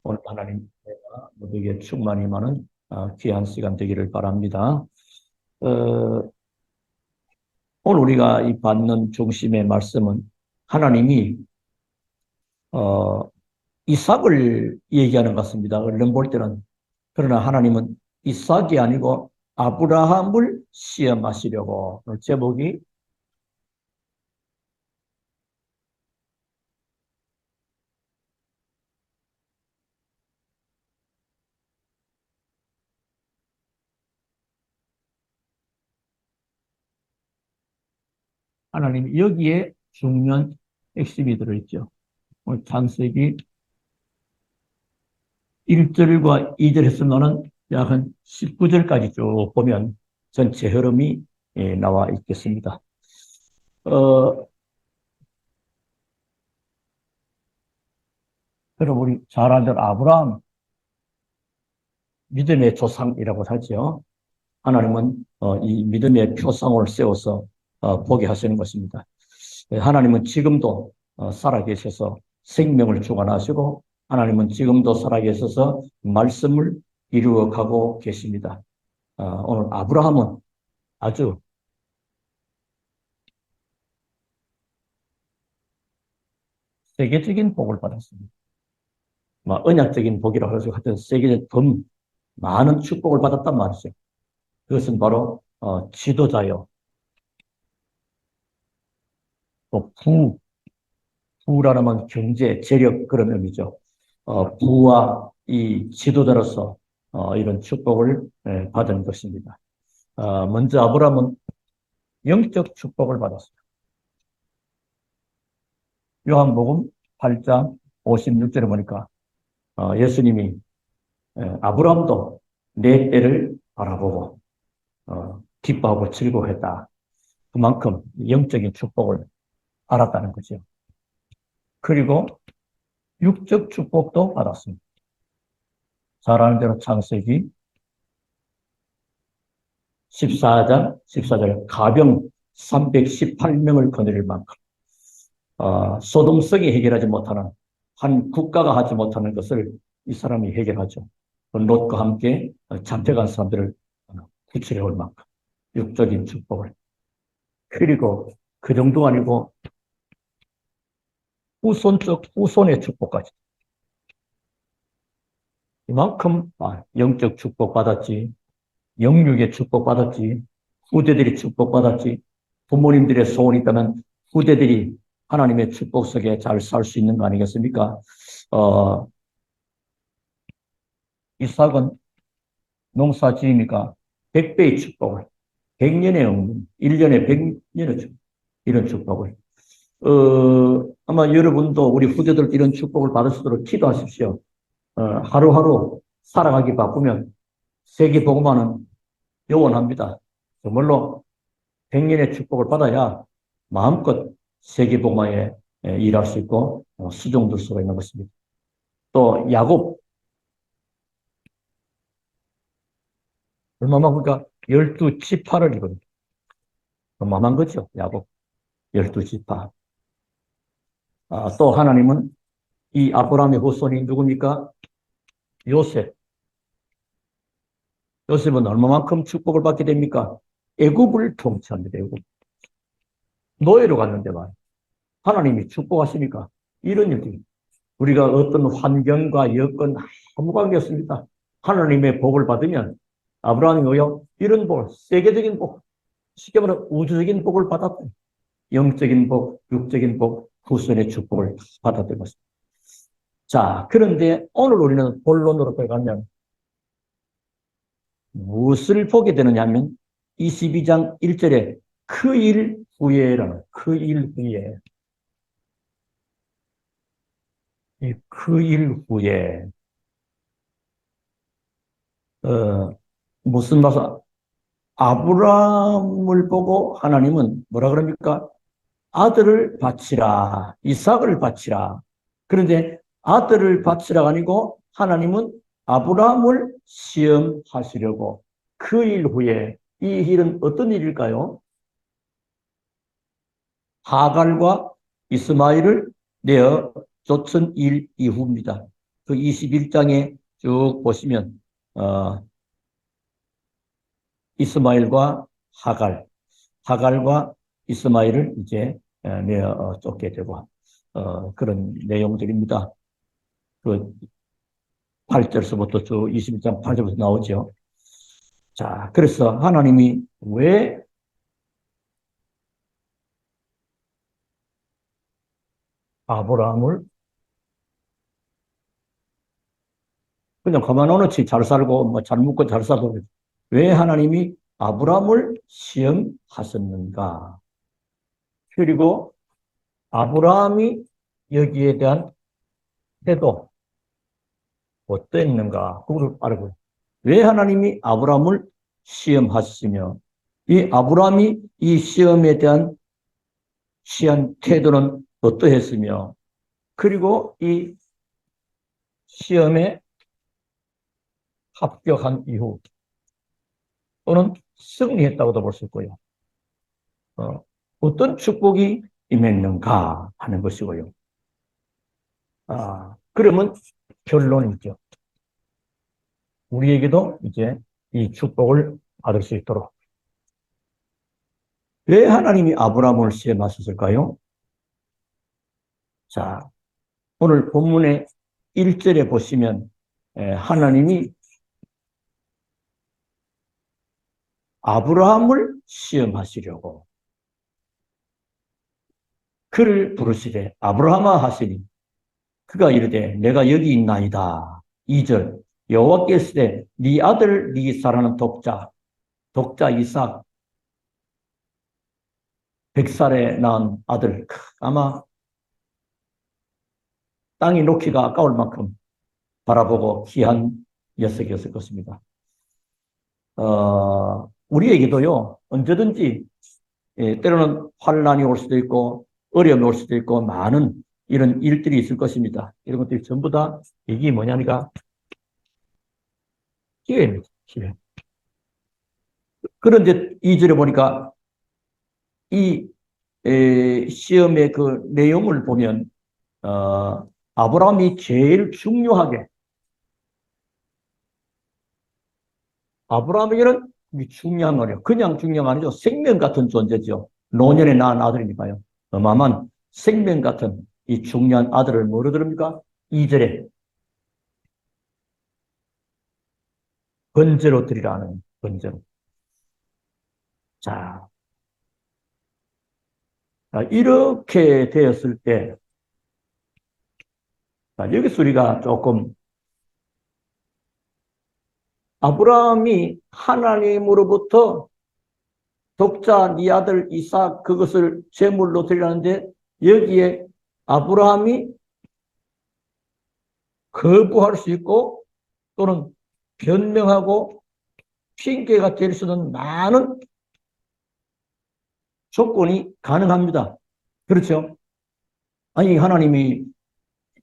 오늘 하나님 모두에게 충만히 많은 귀한 시간 되기를 바랍니다. 어, 오늘 우리가 이 받는 중심의 말씀은 하나님이 어, 이삭을 얘기하는 것 같습니다. 얼른 볼 때는. 그러나 하나님은 이삭이 아니고 아브라함을 시험하시려고. 오늘 제목이 하나님 여기에 중요한 핵심이 들어있죠. 오늘 창세기 1절과 2절에서 너는 약 한 19절까지 쭉 보면 전체 흐름이 나와 있겠습니다. 어, 여러분, 우리 잘 아는 아브라함, 믿음의 조상이라고 하죠. 하나님은 이 믿음의 표상을 세워서 보게 하시는 것입니다. 하나님은 지금도 살아계셔서 생명을 주관하시고, 하나님은 지금도 살아계셔서 말씀을 이루어가고 계십니다. 오늘 아브라함은 아주 세계적인 복을 받았습니다. 언약적인 복이라고 해서 하여튼 세계적 더 많은 축복을 받았단 말이죠. 그것은 바로 지도자요. 또 부라는 건 경제, 재력 그런 의미죠. 부와 이 지도자로서 이런 축복을 받은 것입니다. 먼저 아브라함은 영적 축복을 받았어요. 요한복음 8장 56절에 보니까 예수님이 아브라함도 내 때를 바라보고 기뻐하고 즐거워했다. 그만큼 영적인 축복을 알았다는 거죠. 그리고 육적 축복도 받았습니다. 잘 아는 대로 창세기 14장 14절에 가병 318명을 거느릴 만큼 소돔성이 해결하지 못하는 한 국가가 하지 못하는 것을 이 사람이 해결하죠. 롯과 함께 잡혀간 사람들을 구출해 올 만큼 육적인 축복을. 그리고 그 정도 아니고 후손적 후손의 축복까지. 이만큼 영적 축복 받았지, 영육의 축복 받았지, 후대들이 축복 받았지, 부모님들의 소원이 있다면 후대들이 하나님의 축복 속에 잘 살 수 있는 거 아니겠습니까? 어, 이삭은 농사 지으니까 100배의 축복을, 100년의 응분, 1년에 100년의 축복, 이런 축복을. 아마 여러분도 우리 후대들 이런 축복을 받을 수 있도록 기도하십시오. 하루하루 살아가기 바쁘면 세계 복음화는 요원합니다. 정말로 100년의 축복을 받아야 마음껏 세계 복음화에 일할 수 있고 수종될 수가 있는 것입니다. 또 야곱 얼마만 보니까 12지파를 이거든요. 얼마만 거죠, 야곱 12지파. 또 하나님은 이 아브라함의 후손이 누굽니까? 요셉. 요셉은 얼마만큼 축복을 받게 됩니까? 애굽을 통치합니다. 애굽. 노예로 갔는데 말이에요. 하나님이 축복하시니까 이런 일들이 우리가 어떤 환경과 여건 아무 관계 없습니다. 하나님의 복을 받으면 아브라함이 뭐요? 이런 복, 세계적인 복, 쉽게 말하면 우주적인 복을 받았다. 영적인 복, 육적인 복, 후손의 축복을 받았던 것입니다. 자, 그런데 오늘 우리는 본론으로 들어가면 무엇을 보게 되느냐 하면 22장 1절에 그 일 후에라는 그 일 후에 그 일 후에 무슨 말씀 아브라함을 보고 하나님은 뭐라 그럽니까? 아들을 바치라, 이삭을 바치라. 그런데 아들을 바치라가 아니고 하나님은 아브라함을 시험하시려고 그 일 후에 이 일은 어떤 일일까요? 하갈과 이스마엘을 내어 쫓은 일 이후입니다. 그 21장에 쭉 보시면 이스마엘과 하갈과 이스마엘을 이제 내어 쫓게 되고 그런 내용들입니다. 그 8절서부터 쭉 21장 8절부터 나오죠. 자, 그래서 하나님이 왜 아브라함을 그냥 가만 놓지 잘 살고 뭐 잘 먹고 잘 살고 왜 하나님이 아브라함을 시험하셨는가? 그리고 아브라함이 여기에 대한 태도 어땠는가? 그걸 알고 왜 하나님이 아브라함을 시험하시며 이 아브라함이 이 시험에 대한 취한 태도는 어떠했으며 그리고 이 시험에 합격한 이후 또는 승리했다고도 볼 수 있고요. 어떤 축복이 임했는가 하는 것이고요. 그러면 결론이죠. 우리에게도 이제 이 축복을 받을 수 있도록. 왜 하나님이 아브라함을 시험하셨을까요? 자, 오늘 본문의 1절에 보시면 하나님이 아브라함을 시험하시려고 그를 부르시되 아브라함아 하시니 그가 이르되 내가 여기 있나이다. 2절 여호와께서 네 아들 네 사랑하는 독자 이삭 100살에 낳은 아들 아마 땅이 놓기가 아까울 만큼 바라보고 귀한 녀석이었을 것입니다. 우리에게도요 언제든지 때로는 환난이 올 수도 있고 어려움이 올 수도 있고 많은 이런 일들이 있을 것입니다. 이런 것들이 전부 다 이게 뭐냐니까 기회입니다. 기회. 그런데 2절에 보니까 이 시험의 그 내용을 보면 아브라함이 제일 중요하게 아브라함에게는 중요한 거예요. 그냥 중요한 거 아니죠. 생명 같은 존재죠. 노년에 낳은 아들이니까요. 어마어마한 생명 같은 이 중요한 아들을 뭐로 들읍니까? 2절에 번제로 드리라는 번제로. 자, 이렇게 되었을 때 여기서 우리가 조금 아브라함이 하나님으로부터 독자 네 아들 이삭 그것을 제물로 드리라는데 여기에 아브라함이 거부할 수 있고 또는 변명하고 핑계가 될 수 있는 많은 조건이 가능합니다. 그렇죠? 아니 하나님이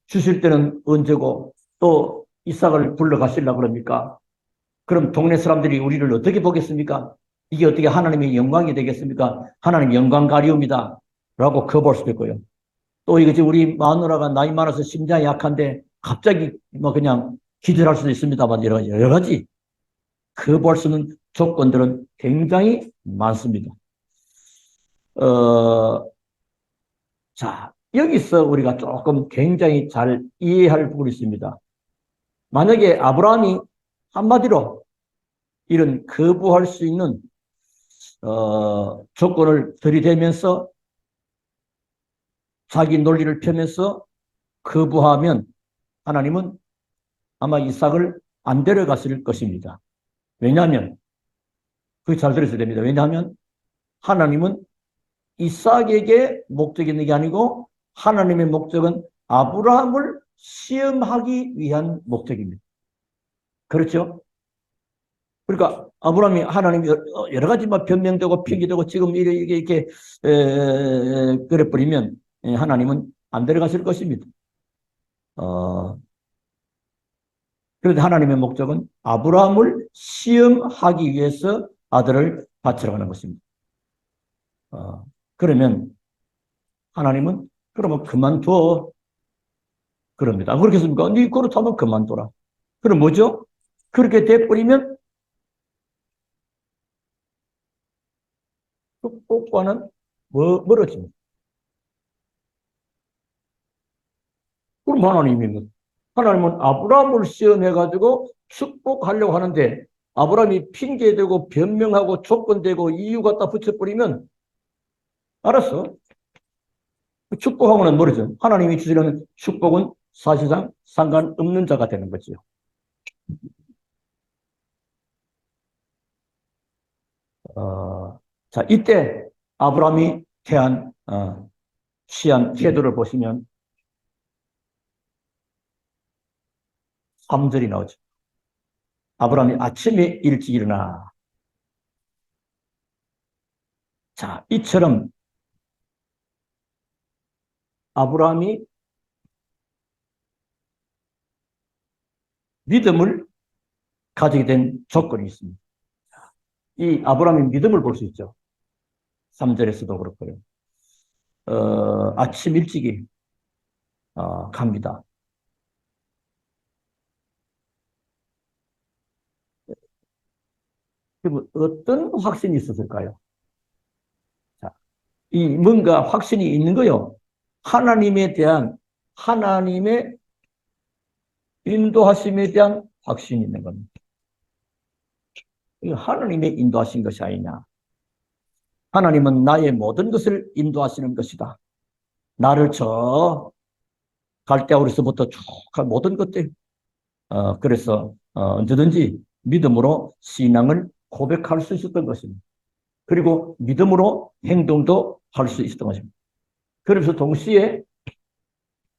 주실 때는 언제고 또 이삭을 불러가시려고 그럽니까? 그럼 동네 사람들이 우리를 어떻게 보겠습니까? 이게 어떻게 하나님의 영광이 되겠습니까? 하나님 영광 가리웁니다. 라고 거부할 수도 있고요. 또 이거 우리 마누라가 나이 많아서 심장이 약한데 갑자기 뭐 그냥 기절할 수도 있습니다만 여러 가지 거부할 수 있는 조건들은 굉장히 많습니다. 자, 여기서 우리가 조금 굉장히 잘 이해할 부분이 있습니다. 만약에 아브라함이 한마디로 이런 거부할 수 있는 조건을 들이대면서 자기 논리를 펴면서 거부하면 하나님은 아마 이삭을 안 데려갔을 것입니다. 왜냐하면 그게 잘 들으셔야 됩니다. 왜냐하면 하나님은 이삭에게 목적이 있는 게 아니고 하나님의 목적은 아브라함을 시험하기 위한 목적입니다. 그렇죠? 그러니까 아브라함이 하나님이 여러 가지 막 변명되고 핑계되고 지금 이렇게 그래 버리면 하나님은 안 데려가실 것입니다. 그런데 하나님의 목적은 아브라함을 시험하기 위해서 아들을 바치러 가는 것입니다. 그러면 하나님은 그러면 그만둬. 그럽니다. 그렇겠습니까? 네 그렇다면 그만둬라. 그럼 뭐죠? 그렇게 돼버리면 축복과는 멀어집니다. 그럼 하나님은 아브라함을 시험해가지고 축복하려고 하는데 아브라함이 핑계대고 변명하고 조건대고 이유 갖다 붙여버리면 알았어. 축복하고는 멀어져. 하나님이 주시려는 축복은 사실상 상관없는 자가 되는 거죠. 자, 이때 아브라함이 취한 태도를 보시면 3절이 나오죠. 아브라함이 아침에 일찍 일어나. 자, 이처럼 아브라함이 믿음을 가지게 된 조건이 있습니다. 이 아브라함의 믿음을 볼 수 있죠. 3절에서도 그렇고요. 아침 일찍이 갑니다. 그리고 어떤 확신이 있었을까요? 자, 이 뭔가 확신이 있는 거요. 하나님에 대한 하나님의 인도하심에 대한 확신이 있는 겁니다. 하나님의 인도하신 것이 아니냐. 하나님은 나의 모든 것을 인도하시는 것이다. 나를 저 갈대아우리서부터 쭉 모든 것들 그래서 언제든지 믿음으로 신앙을 고백할 수 있었던 것입니다. 그리고 믿음으로 행동도 할 수 있었던 것입니다. 그래서 동시에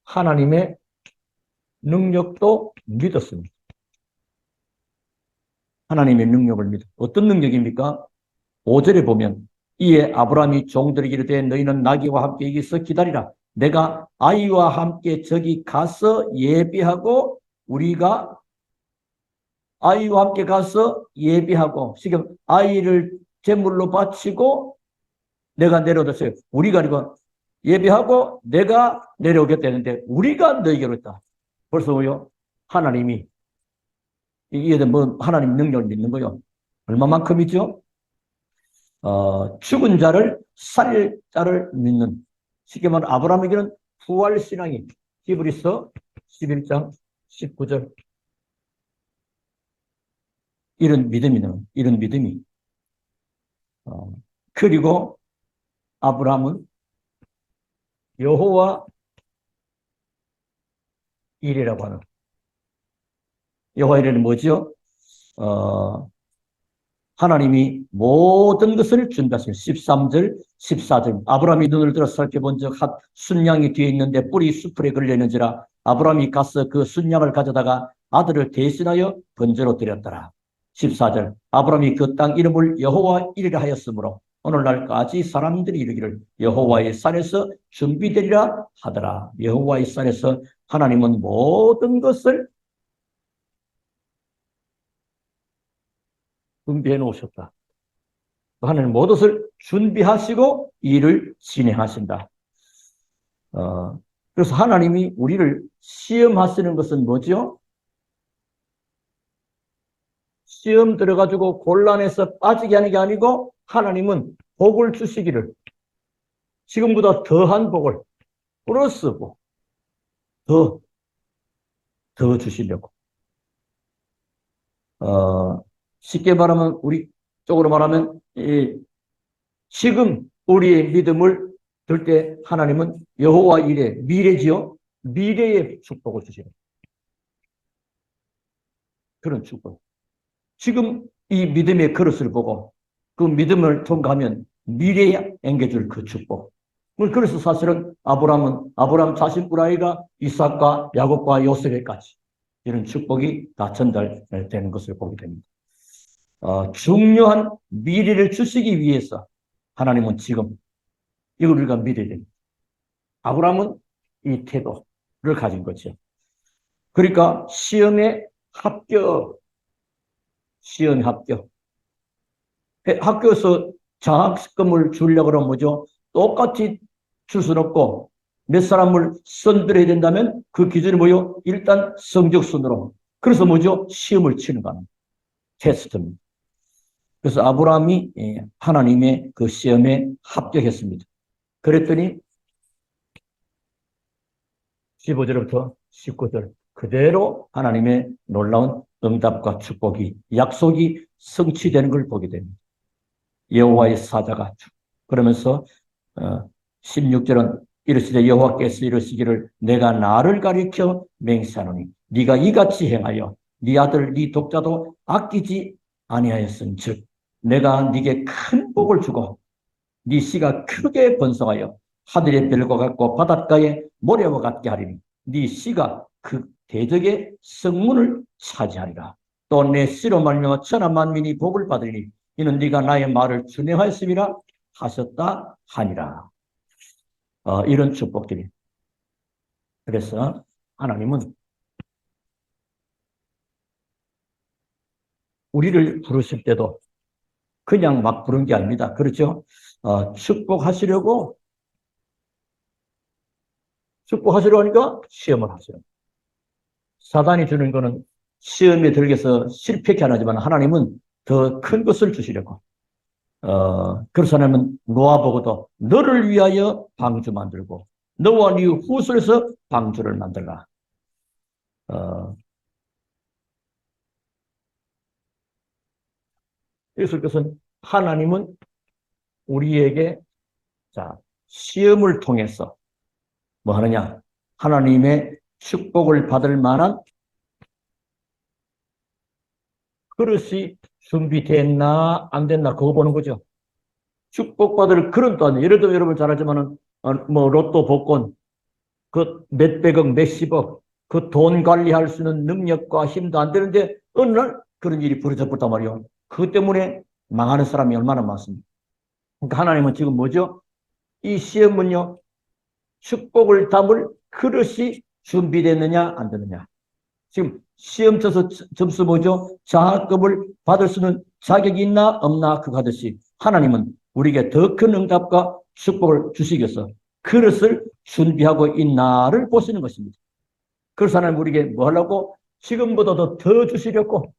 하나님의 능력도 믿었습니다. 하나님의 능력을 믿어. 어떤 능력입니까? 5절에 보면 이에 아브라함이 종들에게 이르되 너희는 나귀와 함께 여기서 기다리라. 내가 아이와 함께 저기 가서 예비하고 우리가 아이와 함께 가서 예비하고 지금 아이를 제물로 바치고 내가 내려오겠어요. 우리가 아니고 예비하고 내가 내려오겠다는데 우리가 너희에게로 있다. 벌써요. 하나님이 이게 뭐 하나님 능력을 믿는 거요. 얼마만큼이죠? 죽은 자를 살릴 자를 믿는 쉽게 말하면 아브라함에게는 부활신앙이 히브리서 11장 19절 이런 믿음이 그리고 아브라함은 여호와 일이라고 하는 여호와 일에는 뭐죠? 하나님이 모든 것을 준비하십니다. 13절, 14절. 아브라함이 눈을 들어 살펴본 적 순양이 뒤에 있는데 뿔이 수풀에 걸려있는지라 아브라함이 가서 그 순양을 가져다가 아들을 대신하여 번제로 드렸더라. 14절. 아브라함이 그 땅 이름을 여호와 일이라 하였으므로 오늘날까지 사람들이 이르기를 여호와의 산에서 준비되리라 하더라. 여호와의 산에서 하나님은 모든 것을 준비해 놓으셨다. 하나님 모든 것을 준비하시고 일을 진행하신다. 그래서 하나님이 우리를 시험하시는 것은 뭐죠? 시험 들어가지고 곤란해서 빠지게 하는 게 아니고 하나님은 복을 주시기를 지금보다 더한 복을 플러스 복 더 주시려고 쉽게 말하면 우리 쪽으로 말하면 지금 우리의 믿음을 들 때 하나님은 여호와 일에 미래지요. 미래의 축복을 주시는 그런 축복. 지금 이 믿음의 그릇을 보고 그 믿음을 통과하면 미래에 앵겨줄 그 축복. 그래서 사실은 아브라함 자신뿐 아니라 이삭과 야곱과 요셉에까지 이런 축복이 다 전달되는 것을 보게 됩니다. 중요한 미래를 주시기 위해서 하나님은 지금 이걸 우리가 믿어야 됩니다. 아브라함은 이 태도를 가진 거죠. 그러니까 시험에 합격. 학교에서 장학금을 주려고 하면 뭐죠? 똑같이 줄 수는 없고 몇 사람을 선별해야 된다면 그 기준이 뭐요? 일단 성적순으로. 그래서 뭐죠? 시험을 치는 거는 테스트입니다. 그래서 아브라함이 하나님의 그 시험에 합격했습니다. 그랬더니 15절부터 19절 그대로 하나님의 놀라운 응답과 축복이 약속이 성취되는 걸 보게 됩니다. 여호와의 사자가 그러면서 16절은 이르시되 여호와께서 이르시기를 내가 나를 가리켜 맹세하노니 네가 이같이 행하여 네 아들 네 독자도 아끼지 아니하였은즉 내가 네게 큰 복을 주고 네 씨가 크게 번성하여 하늘의 별과 같고 바닷가의 모래와 같게 하리니 네 씨가 그 대적의 성문을 차지하리라. 또 내 씨로 말미암아 천하 만민이 복을 받으리니 이는 네가 나의 말을 준행하였음이라 하셨다 하니라. 이런 축복들이. 그래서 하나님은 우리를 부르실 때도 그냥 막 부른 게 아닙니다. 그렇죠? 축복하시려고 하니까 시험을 하세요. 사단이 주는 거는 시험에 들게서 실패케 하지만 하나님은 더 큰 것을 주시려고. 그래서 하나님은 노아보고도 너를 위하여 방주 만들고 너와 네 후손에서 방주를 만들라. 그래서 그것은 하나님은 우리에게 자 시험을 통해서 뭐 하느냐? 하나님의 축복을 받을 만한 그릇이 준비됐나 안 됐나 그거 보는 거죠. 축복받을 그런 또한 예를 들어 여러분 잘 알지만은 뭐 로또 복권 그 몇백억 몇십억 그 돈 관리할 수 있는 능력과 힘도 안 되는데 어느 날 그런 일이 벌어졌단 말이에요. 그것 때문에 망하는 사람이 얼마나 많습니다. 그러니까 하나님은 지금 뭐죠? 이 시험은요. 축복을 담을 그릇이 준비됐느냐 안 됐느냐. 지금 시험 쳐서 점수 뭐죠? 장학금을 받을 수 있는 자격이 있나 없나 그거 하듯이 하나님은 우리에게 더 큰 응답과 축복을 주시기 위해서 그릇을 준비하고 있나를 보시는 것입니다. 그래서 하나님 우리에게 뭐 하려고? 지금보다도 더 주시려고.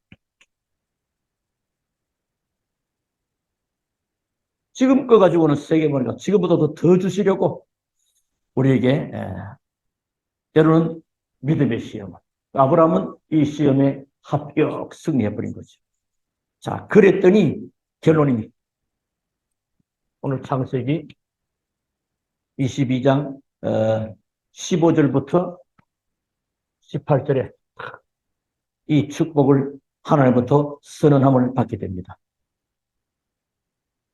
지금 거 가지고는 세게 보니까 지금보다도 더 주시려고 우리에게 때로는 믿음의 시험. 아브라함은 이 시험에 합격 승리해버린 거죠. 자, 그랬더니 결론입니다. 오늘 창세기 22장 15절부터 18절에 이 축복을 하나님부터 선언함을 받게 됩니다.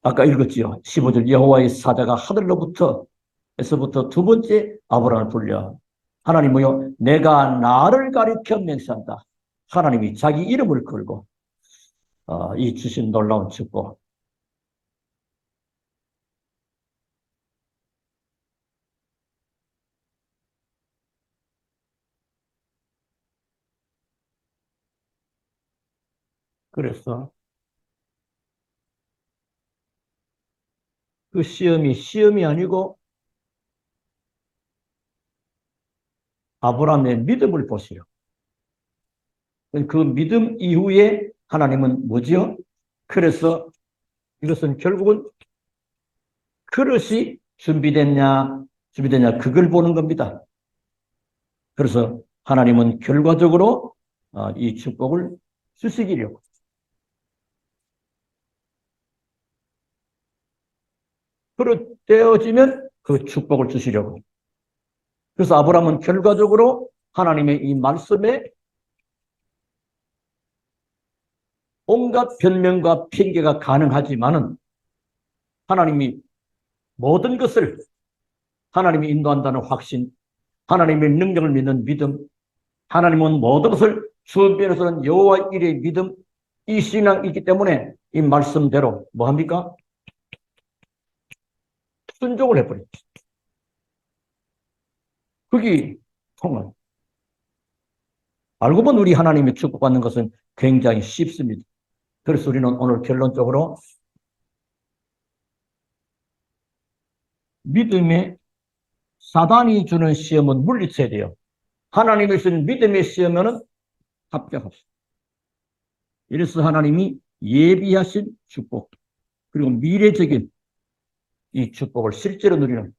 아까 읽었지요. 15절 여호와의 사자가 하늘로부터 에서부터 두 번째 아브라함을 불려 하나님이요 내가 나를 가리켜 맹세한다. 하나님이 자기 이름을 걸고 이 주신 놀라운 축복. 그래서 그 시험이 아니고 아브라함의 믿음을 보시려. 그 믿음 이후에 하나님은 뭐지요? 그래서 이것은 결국은 그릇이 준비됐냐 그걸 보는 겁니다. 그래서 하나님은 결과적으로 이 축복을 주시기려고. 그릇 떼어지면 그 축복을 주시려고. 그래서 아브라함은 결과적으로 하나님의 이 말씀에 온갖 변명과 핑계가 가능하지만은 하나님이 모든 것을 하나님이 인도한다는 확신, 하나님의 능력을 믿는 믿음, 하나님은 모든 것을 주변에서는 여호와 일의 믿음, 이 신앙이 있기 때문에 이 말씀대로 뭐합니까? 순종을 해버립니다. 그게 통합. 알고 보면 우리 하나님의 축복받는 것은 굉장히 쉽습니다. 그래서 우리는 오늘 결론적으로 믿음의 사단이 주는 시험은 물리쳐야 돼요. 하나님이 주는 믿음의 시험에는 합격합시다. 이래서 하나님이 예비하신 축복, 그리고 미래적인 이 축복을 실제로 누리는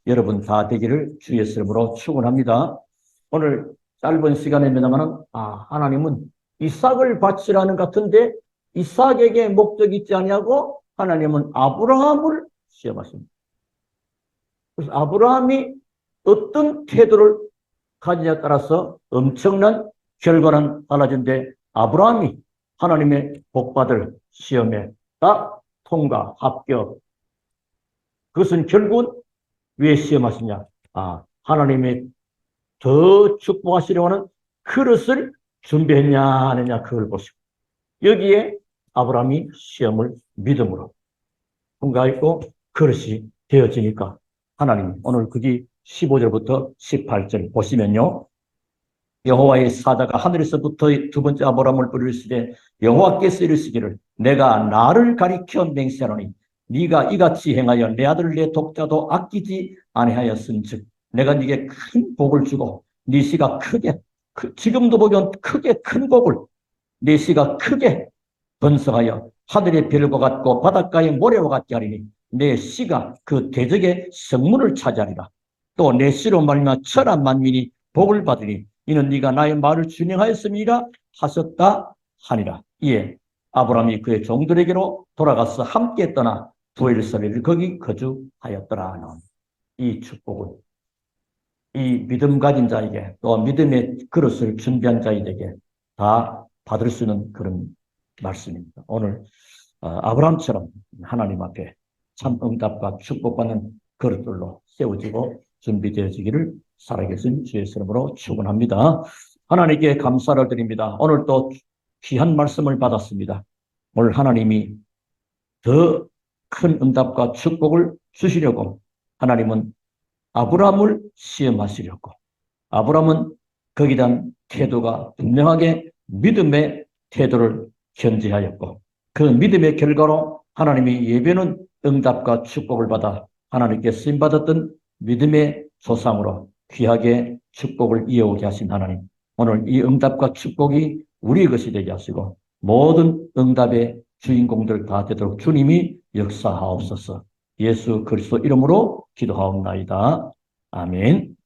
여러분 다 되기를 주 예수 이름으로 축원합니다. 오늘 짧은 시간입니다만은 하나님은 이삭을 바치라는 같은데 이삭에게 목적이 있지 아니하고 하나님은 아브라함을 시험하십니다. 그래서 아브라함이 어떤 태도를 가지냐에 따라서 엄청난 결과는 달라진데 아브라함이 하나님의 복받을 시험에 딱 통과, 합격. 그것은 결국은 왜 시험하시냐? 하나님의 더 축복하시려고 하는 그릇을 준비했냐 안 했냐 그걸 보시고 여기에 아브라함이 시험을 믿음으로 통과했고 그릇이 되어지니까 하나님 오늘 그게 15절부터 18절 보시면요. 여호와의 사자가 하늘에서부터 두 번째 아브라함을 부르시되 여호와께서 이르시기를 내가 나를 가리켜 맹세하노니 네가 이같이 행하여 내 아들 내 독자도 아끼지 아니하였은즉 내가 네게 큰 복을 주고 네 씨가 크게 지금도 보면 크게 큰 복을 네 씨가 크게 번성하여 하늘의 별과 같고 바닷가의 모래와 같게 하리니 내 씨가 그 대적의 성문을 차지하리라. 또 내 씨로 말미암아 천한 만민이 복을 받으니 이는 네가 나의 말을 준행하였음이라 하셨다 하니라. 이에 아브라함이 그의 종들에게로 돌아가서 함께 떠나 부엘세바를 거기 거주하였더라. 이 축복은 이 믿음 가진 자에게 또 믿음의 그릇을 준비한 자에게 다 받을 수 있는 그런 말씀입니다. 오늘 아브라함처럼 하나님 앞에 참 응답과 축복받는 그릇들로 세워지고 준비되어지기를 살아계신 주의 이름으로 축원합니다. 하나님께 감사를 드립니다. 오늘 또 귀한 말씀을 받았습니다. 오늘 하나님이 더 큰 응답과 축복을 주시려고 하나님은 아브라함을 시험하시려고 아브라함은 거기에 대한 태도가 분명하게 믿음의 태도를 견지하였고 그 믿음의 결과로 하나님이 예배는 응답과 축복을 받아 하나님께 쓰임받았던 믿음의 조상으로 귀하게 축복을 이어오게 하신 하나님 오늘 이 응답과 축복이 우리의 것이 되게 하시고 모든 응답의 주인공들 다 되도록 주님이 역사하옵소서. 예수 그리스도 이름으로 기도하옵나이다. 아멘.